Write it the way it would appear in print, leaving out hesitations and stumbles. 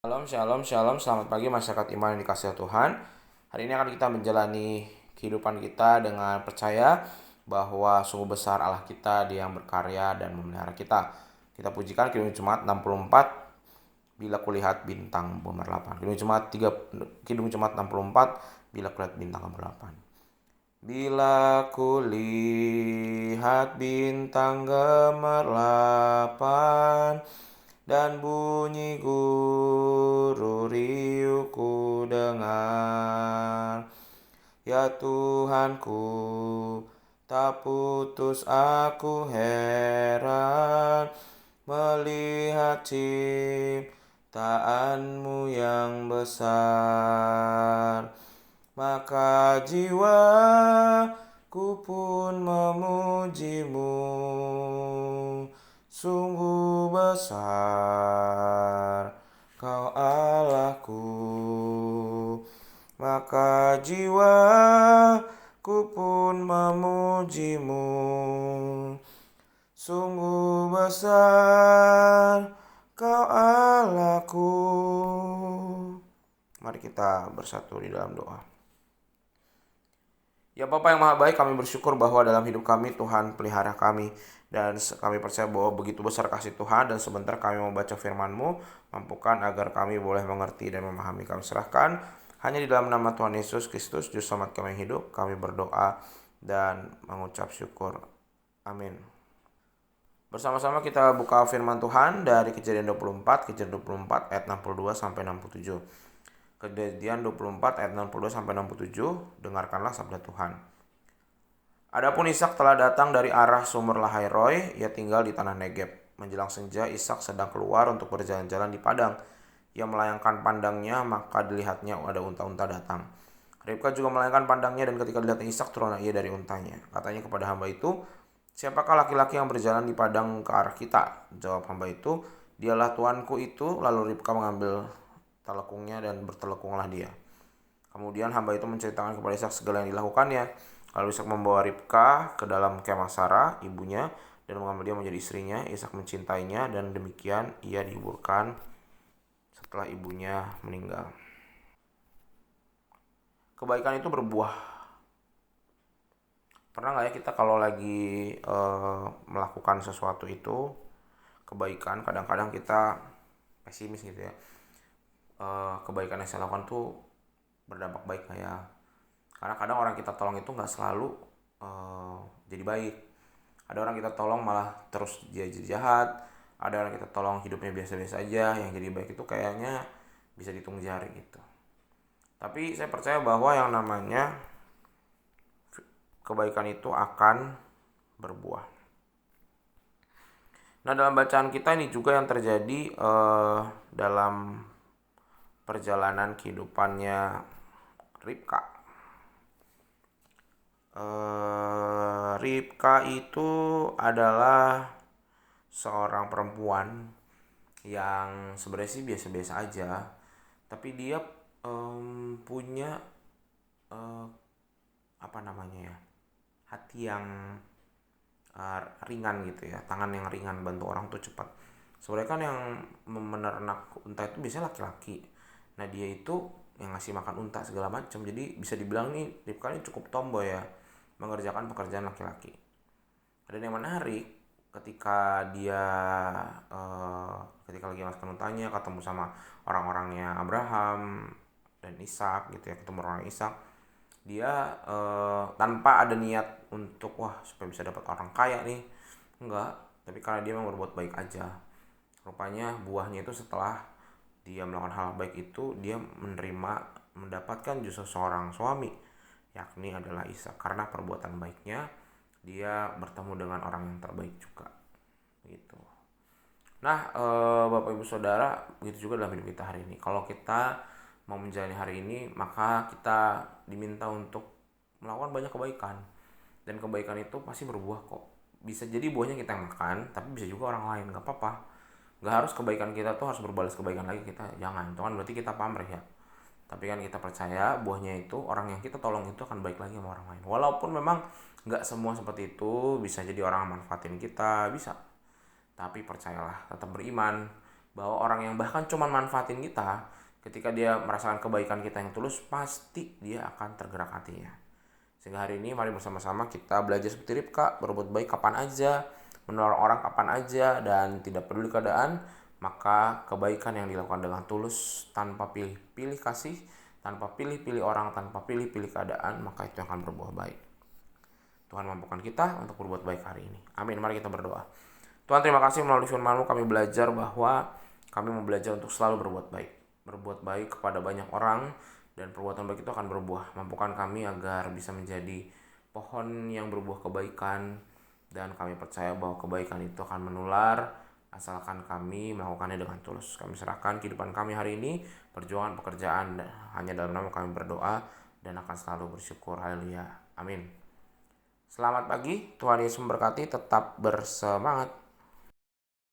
Shalom, shalom, shalom. Selamat pagi masyarakat iman yang dikasihi Tuhan. Hari ini akan kita menjalani kehidupan kita dengan percaya bahwa sungguh besar Allah kita, Dia yang berkarya dan memelihara kita. Kita pujikan Kidung Jemaat 64, bila kulihat bintang gemerlapan. Kidung Jemaat 64, bila kulihat bintang gemerlapan. Bila kulihat bintang gemerlapan dan bunyi guru riuh ku dengar, ya Tuhanku, tak putus aku heran melihat ciptaanmu yang besar. Maka jiwaku pun memujimu, sungguh besar Kau Allahku. Maka jiwaku pun memujimu, sungguh besar Kau Allahku. Mari kita bersatu di dalam doa. Ya Bapa yang Maha Baik, kami bersyukur bahwa dalam hidup kami Tuhan pelihara kami. Dan kami percaya bahwa begitu besar kasih Tuhan, dan sebentar kami membaca firman-Mu, mampukan agar kami boleh mengerti dan memahami. Kami serahkan hanya di dalam nama Tuhan Yesus Kristus, Juru Selamat kami hidup. Kami berdoa dan mengucap syukur. Amin. Bersama-sama kita buka firman Tuhan dari Kejadian 24 ayat 62 sampai 67. Kejadian 24 ayat 62 sampai 67, dengarkanlah sabda Tuhan. Adapun Ishak telah datang dari arah sumber Lahai-roi, ia tinggal di tanah Negeb. Menjelang senja, Ishak sedang keluar untuk berjalan-jalan di padang. Ia melayangkan pandangnya, maka dilihatnya ada unta-unta datang. Ribka juga melayangkan pandangnya, dan ketika dilihat Ishak, turunlah ia dari untanya. Katanya kepada hamba itu, "Siapakah laki-laki yang berjalan di padang ke arah kita?" Jawab hamba itu, "Dialah tuanku itu." Lalu Ribka mengambil telekungnya dan bertelekunglah dia. Kemudian hamba itu menceritakan kepada Ishak segala yang dilakukannya. Lalu Ishak membawa Ribka ke dalam kemah Sarah, ibunya, dan mengambil dia menjadi istrinya. Ishak mencintainya, dan demikian ia dihiburkan setelah ibunya meninggal. Kebaikan itu berbuah. Pernah gak ya kita kalau lagi melakukan sesuatu itu, kebaikan, kadang-kadang kita pesimis gitu ya. Kebaikan yang saya lakukan tuh berdampak baik gak ya? Karena kadang orang kita tolong itu gak selalu jadi baik. Ada orang kita tolong malah terus jadi jahat. Ada orang kita tolong hidupnya biasa-biasa aja, yang jadi baik itu kayaknya bisa dihitung jari gitu. Tapi saya percaya bahwa yang namanya kebaikan itu akan berbuah. Nah, dalam bacaan kita ini juga yang terjadi dalam perjalanan kehidupannya Ribka. Ribka itu adalah seorang perempuan yang sebenarnya sih biasa-biasa aja, tapi dia punya hati yang ringan gitu ya, tangan yang ringan, bantu orang tuh cepat. Sebenarnya kan yang menernak unta itu biasanya laki-laki. Nah, dia itu yang ngasih makan unta segala macam. Jadi bisa dibilang nih Ribka ini cukup tomboy ya, mengerjakan pekerjaan laki-laki. Dan yang menarik ketika dia ketika lagi makan untanya, ketemu sama orang-orangnya Abraham dan Ishak gitu ya, ketemu orang Ishak, dia tanpa ada niat untuk supaya bisa dapat orang kaya nih, enggak, tapi karena dia memang berbuat baik aja. Rupanya buahnya itu setelah dia melakukan hal baik itu, dia mendapatkan justru seorang suami, yakni adalah Ishak. Karena perbuatan baiknya, dia bertemu dengan orang yang terbaik juga gitu. Nah, Bapak Ibu Saudara, begitu juga dalam hidup kita hari ini. Kalau kita mau menjalani hari ini, maka kita diminta untuk melakukan banyak kebaikan. Dan kebaikan itu pasti berbuah kok. Bisa jadi buahnya kita yang makan, tapi bisa juga orang lain, gak apa-apa. Gak harus kebaikan kita tuh harus berbalas kebaikan lagi, kita jangan. Itu kan berarti kita pamrih ya. Tapi kan kita percaya buahnya itu orang yang kita tolong itu akan baik lagi sama orang lain. Walaupun memang gak semua seperti itu, bisa jadi orang manfaatin kita, bisa. Tapi percayalah, tetap beriman bahwa orang yang bahkan cuma manfaatin kita, ketika dia merasakan kebaikan kita yang tulus, pasti dia akan tergerak hatinya. Sehingga hari ini mari bersama-sama kita belajar seperti Ribka, berbuat baik kapan aja, menolong orang kapan aja, dan tidak peduli keadaan. Maka kebaikan yang dilakukan dengan tulus, tanpa pilih-pilih kasih, tanpa pilih-pilih orang, tanpa pilih-pilih keadaan, maka itu akan berbuah baik. Tuhan mampukan kita untuk berbuat baik hari ini. Amin. Mari kita berdoa. Tuhan, terima kasih melalui firman-Mu kami belajar bahwa kami mau belajar untuk selalu berbuat baik. Berbuat baik kepada banyak orang, dan perbuatan baik itu akan berbuah. Mampukan kami agar bisa menjadi pohon yang berbuah kebaikan, dan kami percaya bahwa kebaikan itu akan menular asalkan kami melakukannya dengan tulus. Kami serahkan kehidupan kami hari ini, perjuangan, pekerjaan, hanya dalam nama kami berdoa dan akan selalu bersyukur. Haleluya. Amin. Selamat pagi, Tuhan Yesus memberkati, tetap bersemangat.